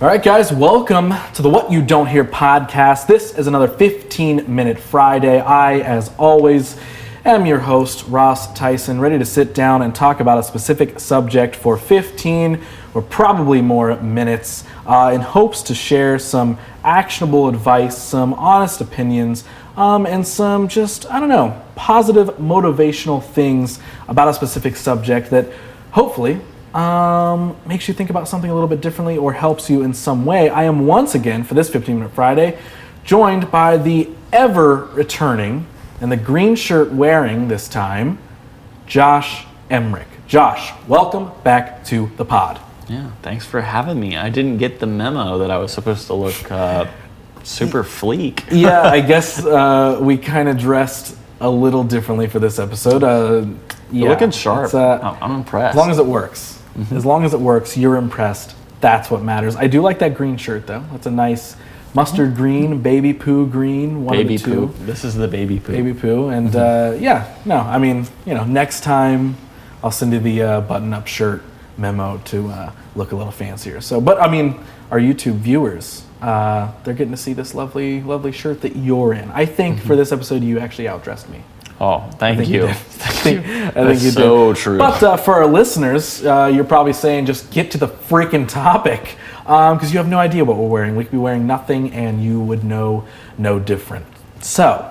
All right, guys, welcome to the What You Don't Hear podcast. This is another 15-minute Friday. I, as always, am your host, Ross Tyson, ready to sit down and talk about a specific subject for 15 or probably more minutes in hopes to share some actionable advice, some honest opinions, and some just, positive motivational things about a specific subject that hopefully makes you think about something a little bit differently or helps you in some way. I am once again, for this 15-minute Friday, joined by the ever-returning and the green shirt wearing this time, Josh Emmerich. Josh, welcome back to the pod. Yeah, thanks for having me. I didn't get the memo that I was supposed to look super fleek. Yeah, I guess we kind of dressed a little differently for this episode. You're looking sharp. I'm impressed. As long as it works. Mm-hmm. As long as it works, you're impressed. That's what matters. I do like that green shirt, though. That's a nice mustard green, baby poo green, one baby of the two. Poo. This is the baby poo. Baby poo. And next time I'll send you the button-up shirt memo to look a little fancier. Our YouTube viewers, they're getting to see this lovely, lovely shirt that you're in. I think for this episode, you actually outdressed me. Oh, thank you. I think you did. So true. But for our listeners, you're probably saying just get to the freaking topic because you have no idea what we're wearing. We could be wearing nothing and you would know no different. So,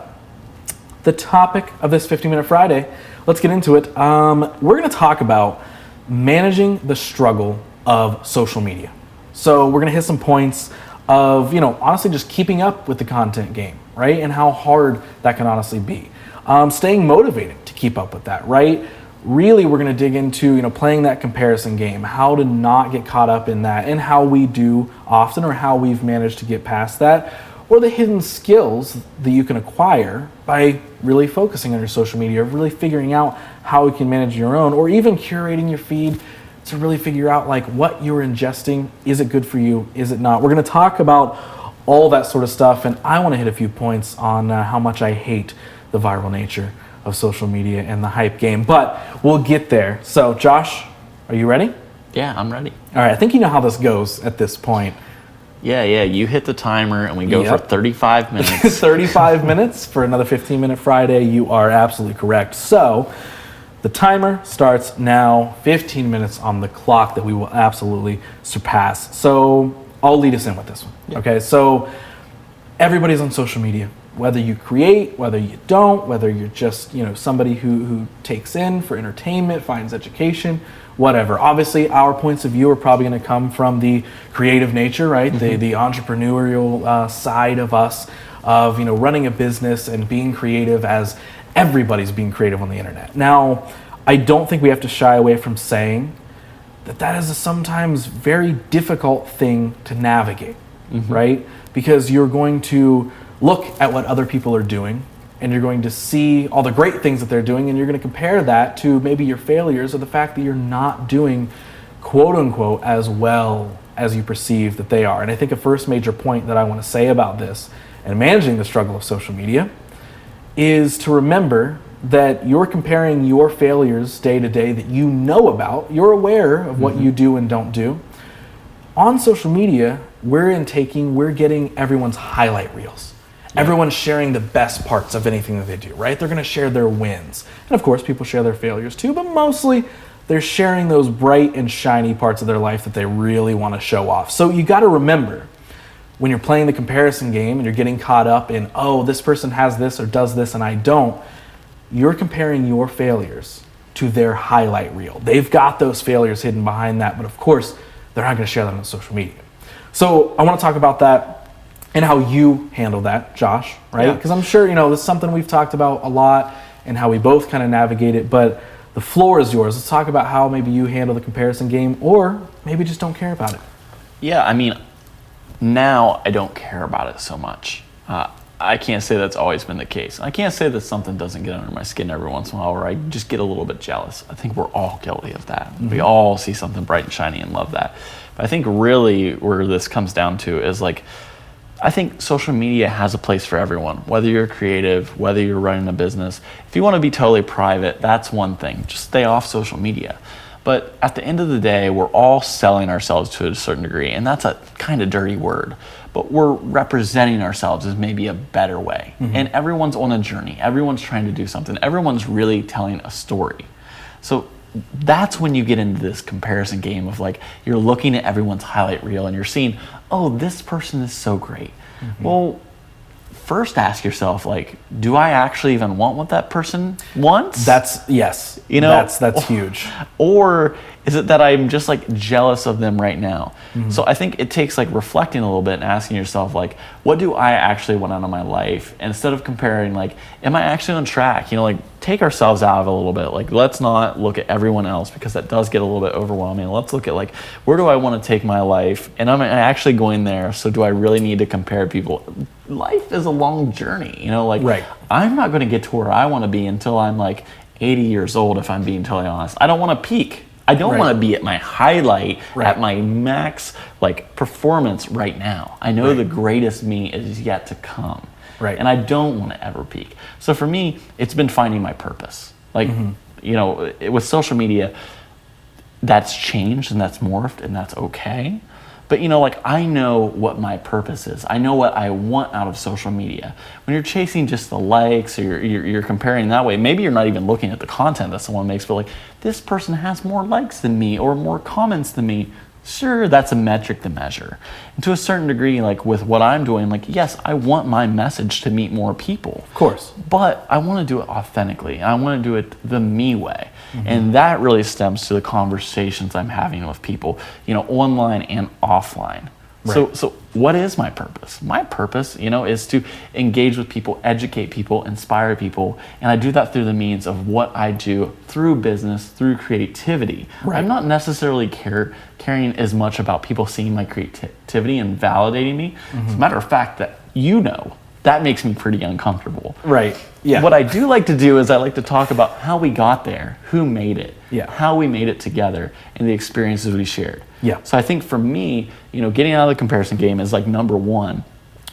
the topic of this 15-minute Friday, let's get into it. We're going to talk about managing the struggle of social media. So we're going to hit some points of, honestly just keeping up with the content game, right? And how hard that can honestly be. Staying motivated to keep up with that, right? Really, we're going to dig into, playing that comparison game, how to not get caught up in that, and how we do often, or how we've managed to get past that, or the hidden skills that you can acquire by really focusing on your social media, really figuring out how you can manage your own, or even curating your feed to really figure out what you're ingesting. Is it good for you? Is it not? We're going to talk about all that sort of stuff, and I want to hit a few points on how much I hate the viral nature of social media and the hype game, but we'll get there. So, Josh, are you ready? Yeah, I'm ready. All right, I think you know how this goes at this point. Yeah, you hit the timer and we go for 35 minutes. 35 minutes for another 15-minute Friday. You are absolutely correct. So, the timer starts now, 15 minutes on the clock that we will absolutely surpass. So, I'll lead us in with this one. Yeah. Okay, so everybody's on social media. Whether you create, whether you don't, whether you're just, somebody who takes in for entertainment, finds education, whatever. Obviously, our points of view are probably going to come from the creative nature, right? Mm-hmm. The entrepreneurial side of us, of, running a business and being creative as everybody's being creative on the internet. Now, I don't think we have to shy away from saying that is a sometimes very difficult thing to navigate, right? Because you're going to look at what other people are doing, and you're going to see all the great things that they're doing, and you're going to compare that to maybe your failures or the fact that you're not doing, quote unquote, as well as you perceive that they are. And I think a first major point that I want to say about this and managing the struggle of social media is to remember that you're comparing your failures day to day that you know about. You're aware of what you do and don't do. On social media, we're getting everyone's highlight reels. Yeah. Everyone's sharing the best parts of anything that they do, right? They're going to share their wins. And of course, people share their failures too, but mostly they're sharing those bright and shiny parts of their life that they really want to show off. So you got to remember, when you're playing the comparison game and you're getting caught up in, this person has this or does this and I don't, you're comparing your failures to their highlight reel. They've got those failures hidden behind that, but of course, they're not going to share them on social media. So I want to talk about that and how you handle that, Josh, right? Because I'm sure, this is something we've talked about a lot and how we both kind of navigate it, but the floor is yours. Let's talk about how maybe you handle the comparison game, or maybe just don't care about it. Yeah, now I don't care about it so much. I can't say that's always been the case. I can't say that something doesn't get under my skin every once in a while where I just get a little bit jealous. I think we're all guilty of that. Mm-hmm. We all see something bright and shiny and love that. But I think really where this comes down to is I think social media has a place for everyone, whether you're creative, whether you're running a business. If you want to be totally private, that's one thing. Just stay off social media. But at the end of the day, we're all selling ourselves to a certain degree, and that's a kind of dirty word. But we're representing ourselves as maybe a better way. And everyone's on a journey. Everyone's trying to do something. Everyone's really telling a story. So that's when you get into this comparison game of like, you're looking at everyone's highlight reel and you're seeing, oh, this person is so great. Well, first ask yourself, like, do I actually even want what that person wants? Yes. That's huge. Or is it that I'm just like jealous of them right now? So I think it takes like reflecting a little bit and asking yourself, like, what do I actually want out of my life? And instead of comparing, like, am I actually on track? Like, take ourselves out of it a little bit. Like, let's not look at everyone else, because that does get a little bit overwhelming. Let's look at, like, where do I want to take my life? And am I actually going there? So do I really need to compare people? Life is a long journey, Right. I'm not going to get to where I want to be until I'm like 80 years old, if I'm being totally honest. I don't want to peak. I don't want to be at my highlight, at my max like performance right now. I know the greatest me is yet to come. Right. And I don't want to ever peak. So for me, it's been finding my purpose. Like, with social media, that's changed and that's morphed, and that's okay. But like, I know what my purpose is. I know what I want out of social media. When you're chasing just the likes, or you're comparing that way, maybe you're not even looking at the content that someone makes, but like, this person has more likes than me or more comments than me. Sure, that's a metric to measure. And to a certain degree, like with what I'm doing, like, yes, I want my message to meet more people. Of course. But I want to do it authentically. I want to do it the me way. And that really stems to the conversations I'm having with people, online and offline. Right. So what is my purpose? My purpose, is to engage with people, educate people, inspire people. And I do that through the means of what I do through business, through creativity. Right. I'm not necessarily caring as much about people seeing my creativity and validating me. As a matter of fact, that makes me pretty uncomfortable. Right. Yeah. What I do like to do is I like to talk about how we got there, who made it, how we made it together, and the experiences we shared. Yeah. So I think for me, getting out of the comparison game is like number one.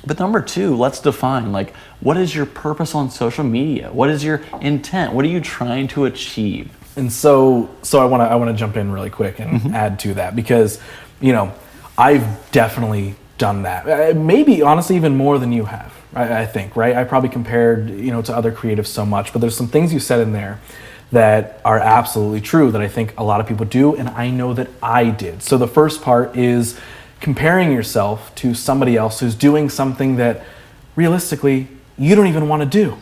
But number two, let's define, like, what is your purpose on social media? What is your intent? What are you trying to achieve? And so I want to jump in really quick and add to that, because, I've definitely done that. Maybe honestly even more than you have. I think, right? I probably compared, to other creatives so much, but there's some things you said in there that are absolutely true that I think a lot of people do, and I know that I did. So the first part is comparing yourself to somebody else who's doing something that realistically you don't even want to do.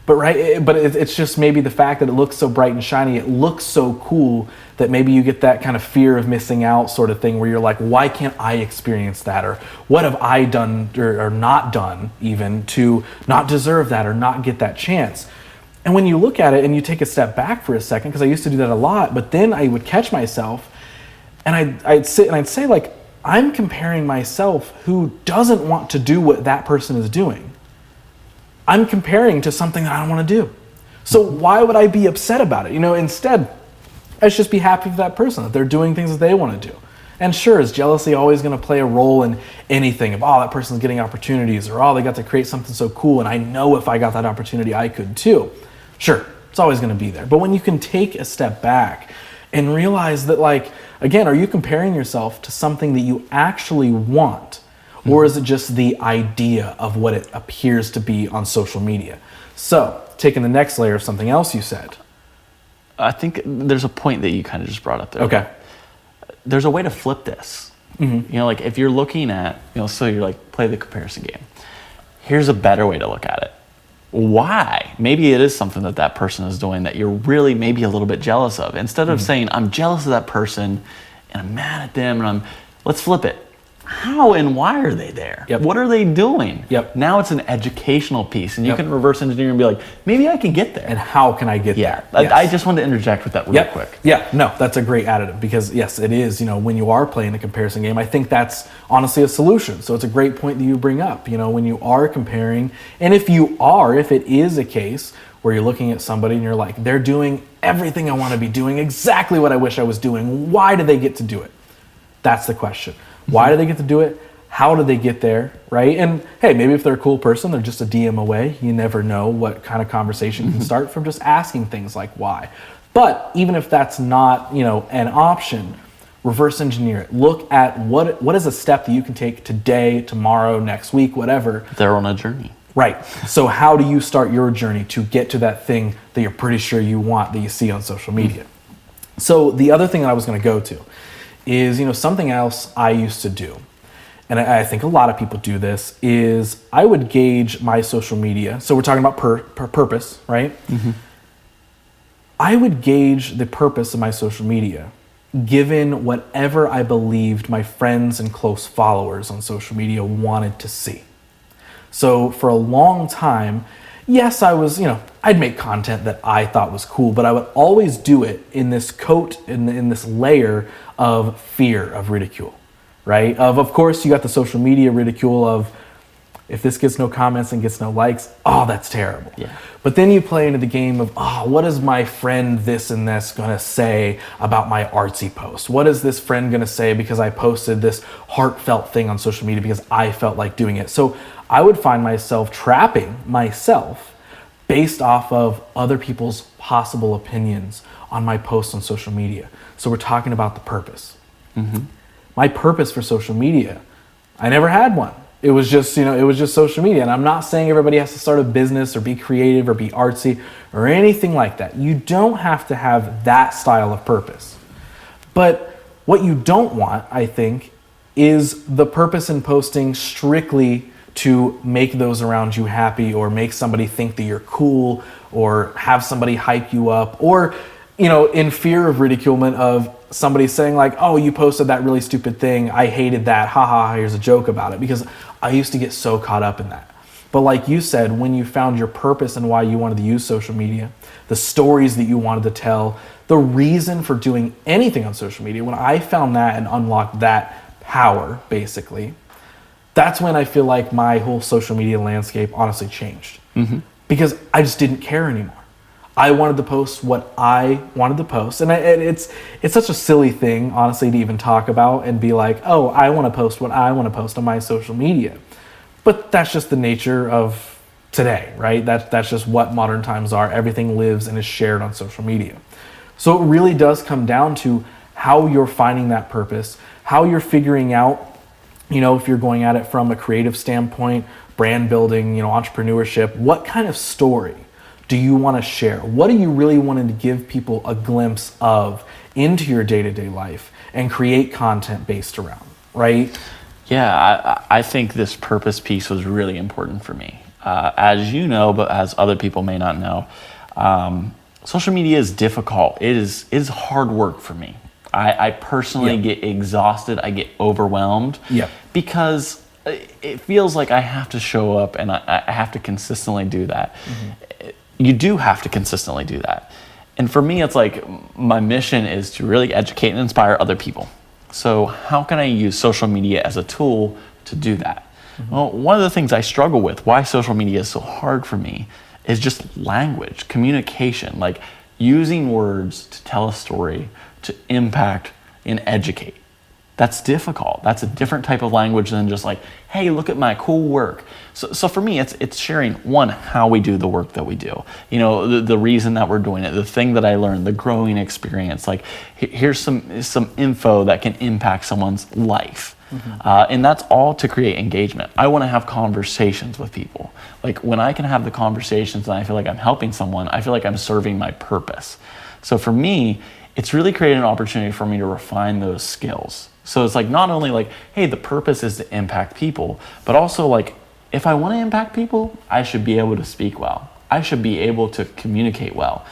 But it's just maybe the fact that it looks so bright and shiny, it looks so cool, that maybe you get that kind of fear of missing out sort of thing, where you're like, why can't I experience that? Or what have I done or not done even to not deserve that or not get that chance? And when you look at it and you take a step back for a second, because I used to do that a lot, but then I would catch myself and I'd sit and I'd say, like, I'm comparing myself who doesn't want to do what that person is doing. I'm comparing to something that I don't want to do. So why would I be upset about it? Instead, I should just be happy for that person, that they're doing things that they want to do. And sure, is jealousy always going to play a role in anything of, oh, that person's getting opportunities, or, oh, they got to create something so cool, and I know if I got that opportunity, I could too. Sure, it's always going to be there. But when you can take a step back and realize that, like, again, are you comparing yourself to something that you actually want? Or is it just the idea of what it appears to be on social media? So, taking the next layer of something else you said. I think there's a point that you kind of just brought up there. Okay. There's a way to flip this. Like, if you're looking at, so you're like, play the comparison game. Here's a better way to look at it. Why? Maybe it is something that person is doing that you're really maybe a little bit jealous of. Instead of saying, I'm jealous of that person and I'm mad at them, and let's flip it. How and why are they there? Yep. What are they doing? Yep. Now it's an educational piece, and you can reverse engineer and be like, maybe I can get there. And how can I get there? Yes. I just wanted to interject with that real quick. Yeah, no, that's a great additive, because yes, it is, when you are playing a comparison game, I think that's honestly a solution. So it's a great point that you bring up, when you are comparing, and if it is a case where you're looking at somebody and you're like, they're doing everything I want to be doing, exactly what I wish I was doing. Why do they get to do it? That's the question. Why do they get to do it? How do they get there, right? And hey, maybe if they're a cool person, they're just a DM away. You never know what kind of conversation can start from just asking things like why. But even if that's not, an option, reverse engineer it. Look at what is a step that you can take today, tomorrow, next week, whatever. They're on a journey. Right. So how do you start your journey to get to that thing that you're pretty sure you want that you see on social media? So the other thing that I was going to go to is, something else I used to do, and I think a lot of people do this, is I would gauge my social media. So we're talking about purpose, right? Mm-hmm. I would gauge the purpose of my social media given whatever I believed my friends and close followers on social media wanted to see. So for a long time, yes, I was, I'd make content that I thought was cool, but I would always do it in this coat, in this layer of fear of ridicule, right? Of course, you got the social media ridicule of, if this gets no comments and gets no likes, oh, that's terrible. Yeah. But then you play into the game of, what is my friend this and this gonna say about my artsy post? What is this friend gonna say because I posted this heartfelt thing on social media because I felt like doing it? So I would find myself trapping myself based off of other people's possible opinions on my posts on social media. So we're talking about the purpose. Mm-hmm. My purpose for social media, I never had one. It was just, social media. And I'm not saying everybody has to start a business or be creative or be artsy or anything like that. You don't have to have that style of purpose. But what you don't want, I think, is the purpose in posting strictly to make those around you happy or make somebody think that you're cool or have somebody hype you up or, in fear of ridiculement of somebody saying like, oh, you posted that really stupid thing. I hated that. Haha, here's a joke about it. Because I used to get so caught up in that. But like you said, when you found your purpose and why you wanted to use social media, the stories that you wanted to tell, the reason for doing anything on social media, when I found that and unlocked that power, basically, that's when I feel like my whole social media landscape honestly changed. Mm-hmm. Because I just didn't care anymore. I wanted to post what I wanted to post. And it's such a silly thing, honestly, to even talk about and be like, oh, I want to post what I want to post on my social media. But that's just the nature of today, right? That's just what modern times are. Everything lives and is shared on social media. So it really does come down to how you're finding that purpose, how you're figuring out, if you're going at it from a creative standpoint, brand building, entrepreneurship, what kind of story do you want to share? What are you really wanting to give people a glimpse of into your day-to-day life and create content based around, right? Yeah, I think this purpose piece was really important for me. As you know, but as other people may not know, social media is difficult. It is hard work for me. I personally get exhausted. I get overwhelmed because it feels like I have to show up and I have to consistently do that. Mm-hmm. You do have to consistently do that. And for me, it's like my mission is to really educate and inspire other people. So how can I use social media as a tool to do that? Mm-hmm. Well, one of the things I struggle with, why social media is so hard for me, is just language, communication, like using words to tell a story, to impact and educate. That's difficult. That's a different type of language than just like, hey, look at my cool work. So for me, it's sharing, one, how we do the work that we do. The reason that we're doing it, the thing that I learned, the growing experience. Like, here's some info that can impact someone's life. Mm-hmm. And that's all to create engagement. I want to have conversations with people. Like, when I can have the conversations and I feel like I'm helping someone, I feel like I'm serving my purpose. So for me, it's really created an opportunity for me to refine those skills. So it's like not only like, hey, the purpose is to impact people, but also like, if I want to impact people, I should be able to speak well. I should be able to communicate well.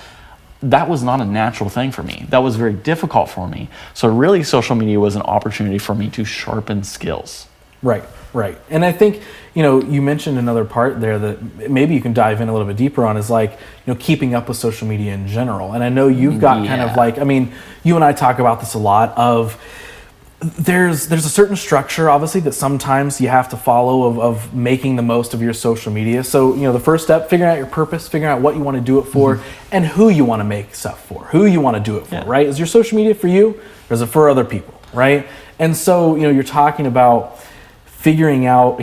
That was not a natural thing for me. That was very difficult for me. So really, social media was an opportunity for me to sharpen skills. Right. And I think, you mentioned another part there that maybe you can dive in a little bit deeper on is like, keeping up with social media in general. And I know you've got kind of like, you and I talk about this a lot of, there's a certain structure, obviously, that sometimes you have to follow of making the most of your social media. So, the first step, figuring out your purpose, figuring out what you want to do it for, mm-hmm. and who you want to make stuff for, who you want to do it for, right? Is your social media for you, or is it for other people, right? And so, you're talking about figuring out,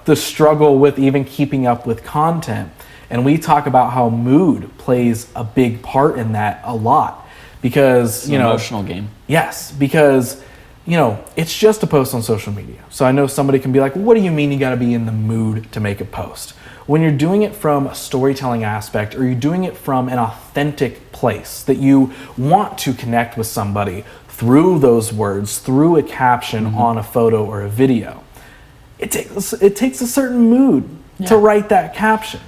the struggle with even keeping up with content. And we talk about how mood plays a big part in that a lot. because, you know, emotional game. yes, because, you know, it's just a post on social media. So I know somebody can be like, what do you mean you got to be in the mood to make a post? When you're doing it from a storytelling aspect, or you're doing it from an authentic place that you want to connect with somebody through those words, through a caption on a photo or a video, it takes a certain mood to write that caption.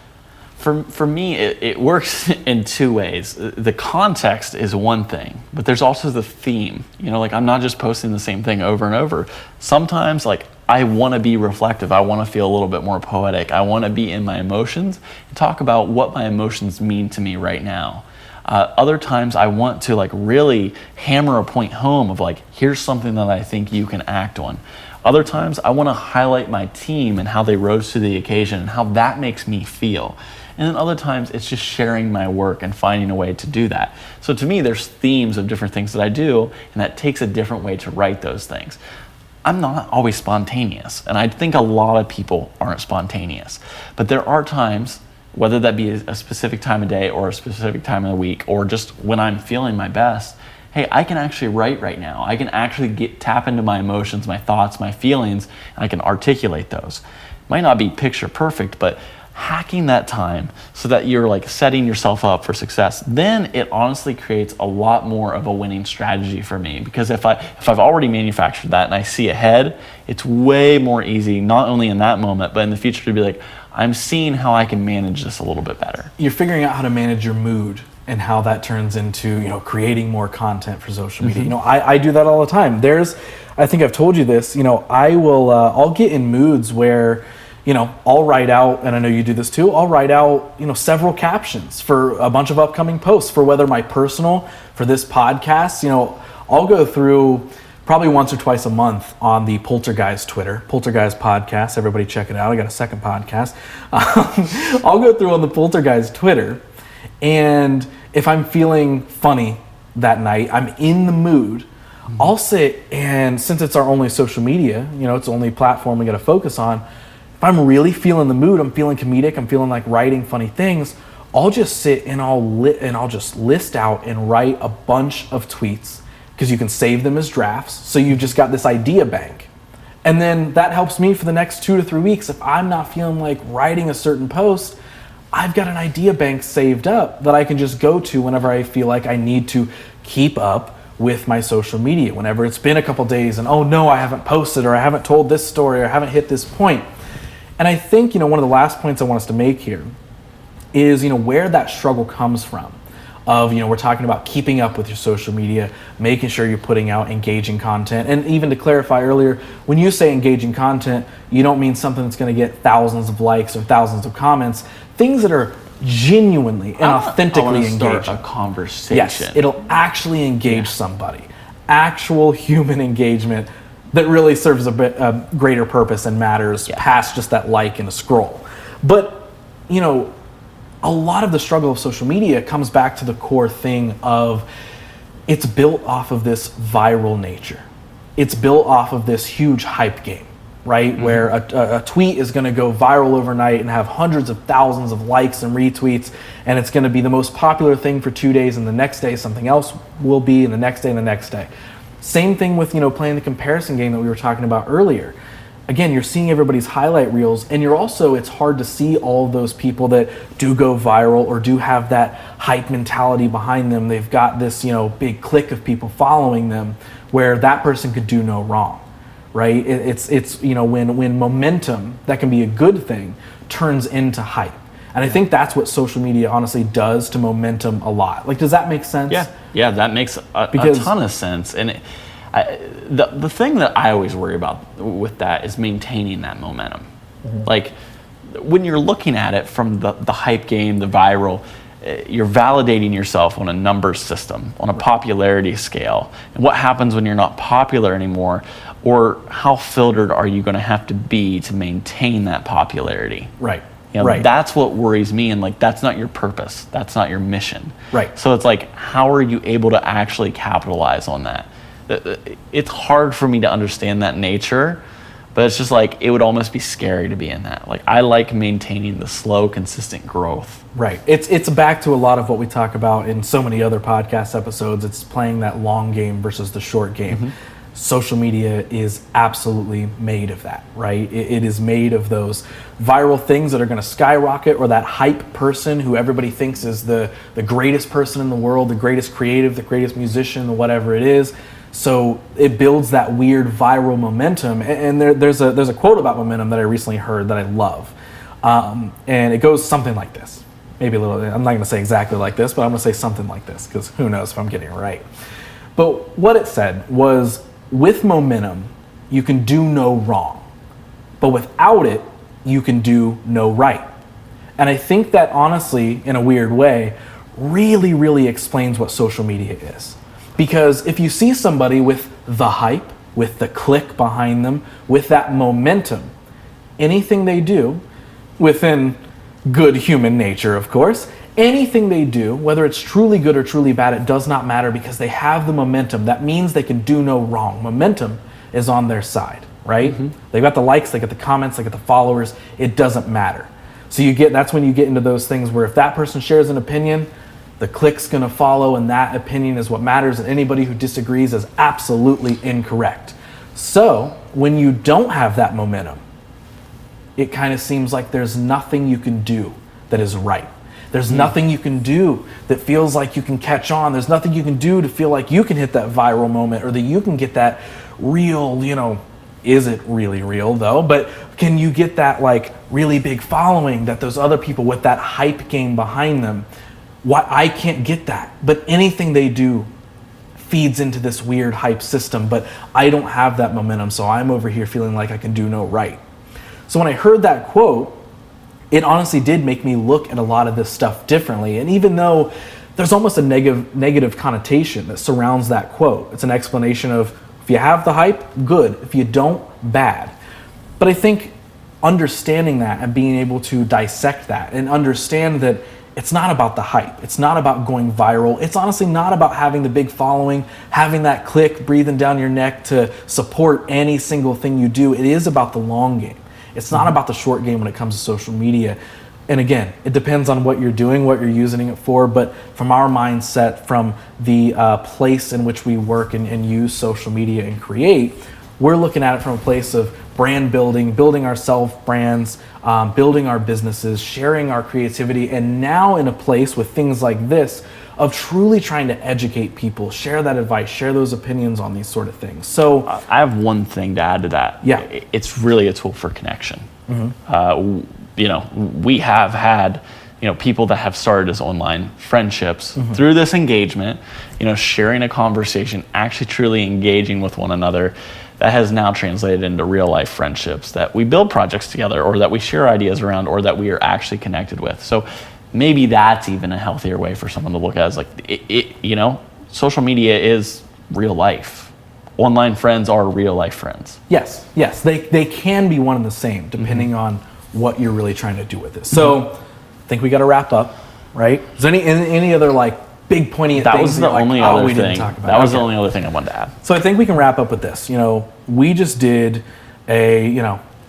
For me, it works in two ways. The context is one thing, but there's also the theme. You know, like I'm not just posting the same thing over and over. Sometimes, like, I want to be reflective. I want to feel a little bit more poetic. I want to be in my emotions and talk about what my emotions mean to me right now. Other times I want to like really hammer a point home of like, here's something that I think you can act on. Other times I want to highlight my team and how they rose to the occasion and how that makes me feel. And then other times it's just sharing my work and finding a way to do that. So to me, there's themes of different things that I do, and that takes a different way to write those things. I'm not always spontaneous, and I think a lot of people aren't spontaneous. But there are times, whether that be a specific time of day or a specific time of the week, or just when I'm feeling my best, hey, I can actually write right now. I can actually tap into my emotions, my thoughts, my feelings, and I can articulate those. Might not be picture perfect, but hacking that time so that you're like setting yourself up for success, then it honestly creates a lot more of a winning strategy for me. Because if I've already manufactured that and I see ahead, it's way more easy, not only in that moment, but in the future to be like, I'm seeing how I can manage this a little bit better. You're figuring out how to manage your mood and how that turns into, you know, creating more content for social media. You know, I do that all the time. I think I've told you this, you know, I'll get in moods where, you know, I'll write out, and I know you do this too, I'll write out, you know, several captions for a bunch of upcoming posts, for whether my personal, for this podcast. You know, I'll go through probably once or twice a month on the Poltergeist Twitter, Poltergeist Podcast. Everybody check it out. I got a second podcast. I'll go through on the Poltergeist Twitter, and if I'm feeling funny that night, I'm in the mood, I'll sit, and since it's our only social media, you know, it's the only platform we got to focus on, if I'm really feeling the mood, I'm feeling comedic, I'm feeling like writing funny things, I'll just sit and I'll just list out and write a bunch of tweets, because you can save them as drafts. So you've just got this idea bank. And then that helps me for the next 2 to 3 weeks. If I'm not feeling like writing a certain post, I've got an idea bank saved up that I can just go to whenever I feel like I need to keep up with my social media. Whenever it's been a couple days and, oh no, I haven't posted, or I haven't told this story, or I haven't hit this point. And I think, you know, one of the last points I want us to make here is, you know, where that struggle comes from. Of, you know, we're talking about keeping up with your social media, making sure you're putting out engaging content. And even to clarify earlier, when you say engaging content, you don't mean something that's going to get thousands of likes or thousands of comments. Things that are genuinely and authentically engaging. Start a conversation. Yes, it'll actually engage somebody. Actual human engagement that really serves a greater purpose and matters past just that like and a scroll. But, you know, a lot of the struggle of social media comes back to the core thing of it's built off of this viral nature. It's built off of this huge hype game, right? Where a tweet is going to go viral overnight and have hundreds of thousands of likes and retweets, and it's going to be the most popular thing for 2 days, and the next day something else will be, and the next day and the next day. Same thing with, you know, playing the comparison game that we were talking about earlier. Again, you're seeing everybody's highlight reels, and it's hard to see all of those people that do go viral or do have that hype mentality behind them. They've got this, you know, big clique of people following them where that person could do no wrong, right? It's you know, when momentum, that can be a good thing, turns into hype. And I think that's what social media honestly does to momentum a lot. Like, does that make sense? Yeah, that makes a ton of sense. And the thing that I always worry about with that is maintaining that momentum. Like, when you're looking at it from the hype game, the viral, you're validating yourself on a numbers system, on a popularity scale. And what happens when you're not popular anymore, or how filtered are you going to have to be to maintain that popularity? Right. You know, that's what worries me, and like, that's not your purpose. That's not your mission. Right. So it's like, how are you able to actually capitalize on that? It's hard for me to understand that nature, But it's just like, it would almost be scary to be in that. Like, I like maintaining the slow, consistent growth. Right. It's back to a lot of what we talk about in so many other podcast episodes. It's playing that long game versus the short game. Social media is absolutely made of that, right? It is made of those viral things that are going to skyrocket, or that hype person who everybody thinks is the greatest person in the world, the greatest creative, the greatest musician, whatever it is. So it builds that weird viral momentum. And there's a quote about momentum that I recently heard that I love. And it goes something like this. Maybe a little, I'm not going to say exactly like this, but I'm going to say something like this, because who knows if I'm getting it right. But what it said was, with momentum, you can do no wrong. But without it, you can do no right. And I think that honestly, in a weird way, really, really explains what social media is. Because if you see somebody with the hype, with the click behind them, with that momentum, anything they do, within good human nature, of course, anything they do, whether it's truly good or truly bad, it does not matter, because they have the momentum. That means they can do no wrong. Momentum is on their side, right? They've got the likes, they got the comments, they got the followers. It doesn't matter. So that's when you get into those things where if that person shares an opinion, the click's gonna follow, and that opinion is what matters, and anybody who disagrees is absolutely incorrect. So when you don't have that momentum, it kind of seems like there's nothing you can do that is right. There's nothing you can do that feels like you can catch on. There's nothing you can do to feel like you can hit that viral moment, or that you can get that real, is it really real though? But can you get that like really big following that those other people with that hype game behind them? I can't get that. But anything they do feeds into this weird hype system, but I don't have that momentum, so I'm over here feeling like I can do no right. So when I heard that quote, it honestly did make me look at a lot of this stuff differently. And even though there's almost a negative connotation that surrounds that quote, it's an explanation of, if you have the hype, good. If you don't, bad. But I think understanding that and being able to dissect that and understand that it's not about the hype. It's not about going viral. It's honestly not about having the big following, having that click breathing down your neck to support any single thing you do. It is about the long game. It's not about the short game when it comes to social media. And again, it depends on what you're doing, what you're using it for. But from our mindset, from the place in which we work and use social media and create, we're looking at it from a place of brand building, building our self brands, building our businesses, sharing our creativity, and now in a place with things like this of truly trying to educate people, share that advice, share those opinions on these sort of things. So I have one thing to add to that. Yeah. It's really a tool for connection. We have had, people that have started as online friendships through this engagement, sharing a conversation, actually truly engaging with one another, that has now translated into real life friendships that we build projects together, or that we share ideas around, or that we are actually connected with. So maybe that's even a healthier way for someone to look at it, as like, social media is real life. Online friends are real life friends. Yes, they can be one and the same depending on what you're really trying to do with this. So I think we got to wrap up, right? Is there any other like big poignant that things was the only like, other we thing. didn't talk about? That was the only other thing I wanted to add. So I think we can wrap up with this. We just did a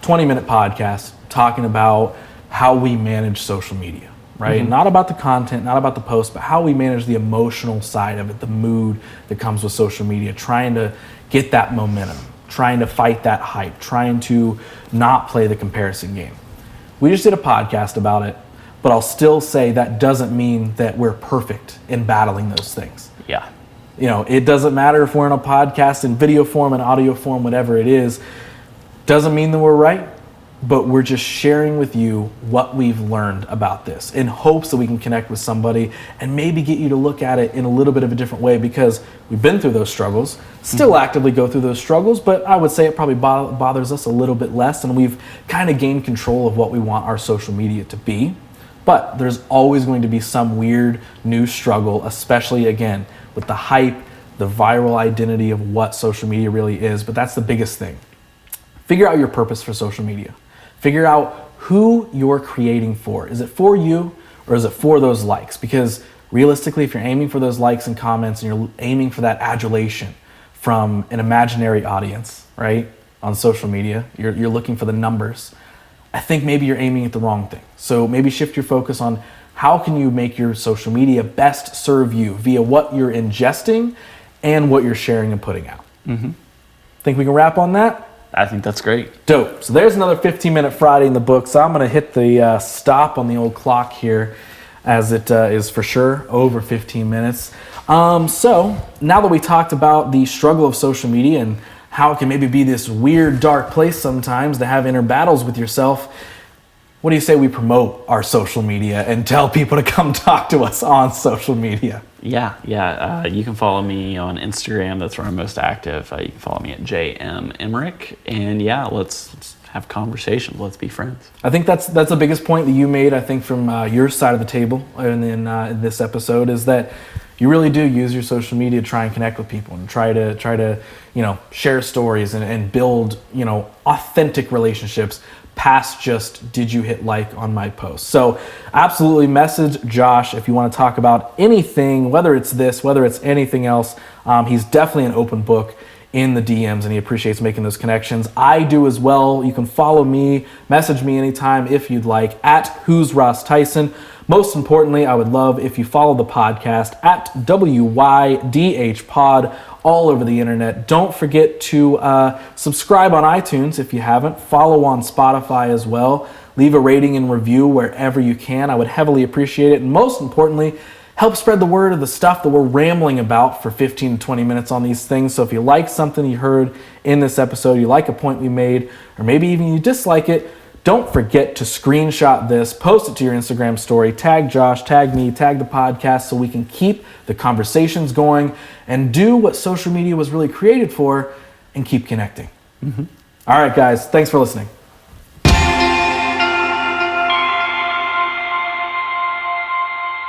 20-minute podcast talking about how we manage social media, right? Not about the content, not about the post, but how we manage the emotional side of it, the mood that comes with social media, trying to get that momentum, trying to fight that hype, trying to not play the comparison game. We just did a podcast about it, but I'll still say that doesn't mean that we're perfect in battling those things. Yeah. It doesn't matter if we're in a podcast in video form and audio form, whatever it is, doesn't mean that we're right, but we're just sharing with you what we've learned about this in hopes that we can connect with somebody and maybe get you to look at it in a little bit of a different way, because we've been through those struggles, still actively go through those struggles, but I would say it probably bothers us a little bit less, and we've kind of gained control of what we want our social media to be. But there's always going to be some weird new struggle, especially again with the hype, the viral identity of what social media really is. But that's the biggest thing. Figure out your purpose for social media. Figure out who you're creating for. Is it for you, or is it for those likes? Because realistically, if you're aiming for those likes and comments and you're aiming for that adulation from an imaginary audience, right? on social media, you're looking for the numbers, I think maybe you're aiming at the wrong thing. So maybe shift your focus on how can you make your social media best serve you via what you're ingesting and what you're sharing and putting out. Think we can wrap on that? I think that's great. Dope. So there's another 15-minute Friday in the book. So I'm going to hit the stop on the old clock here, as it is for sure over 15 minutes. So now that we talked about the struggle of social media and how it can maybe be this weird, dark place sometimes to have inner battles with yourself, what do you say we promote our social media and tell people to come talk to us on social media? Yeah. You can follow me on Instagram. That's where I'm most active. You can follow me at JM Emmerich. And yeah, let's have conversations. Let's be friends. I think that's the biggest point that you made, I think, from your side of the table in this episode, is that you really do use your social media to try and connect with people and try to share stories and build authentic relationships past just did you hit like on my post. So absolutely message Josh if you want to talk about anything, whether it's this, whether it's anything else. He's definitely an open book in the DMs, and he appreciates making those connections. I do as well. You can follow me, message me anytime if you'd like, at Who's Ross Tyson. Most importantly, I would love if you follow the podcast at WYDH Pod all over the internet. Don't forget to subscribe on iTunes if you haven't. Follow on Spotify as well. Leave a rating and review wherever you can. I would heavily appreciate it. And most importantly, help spread the word of the stuff that we're rambling about for 15 to 20 minutes on these things. So if you like something you heard in this episode, you like a point we made, or maybe even you dislike it, don't forget to screenshot this, post it to your Instagram story, tag Josh, tag me, tag the podcast, so we can keep the conversations going and do what social media was really created for and keep connecting. All right, guys, thanks for listening.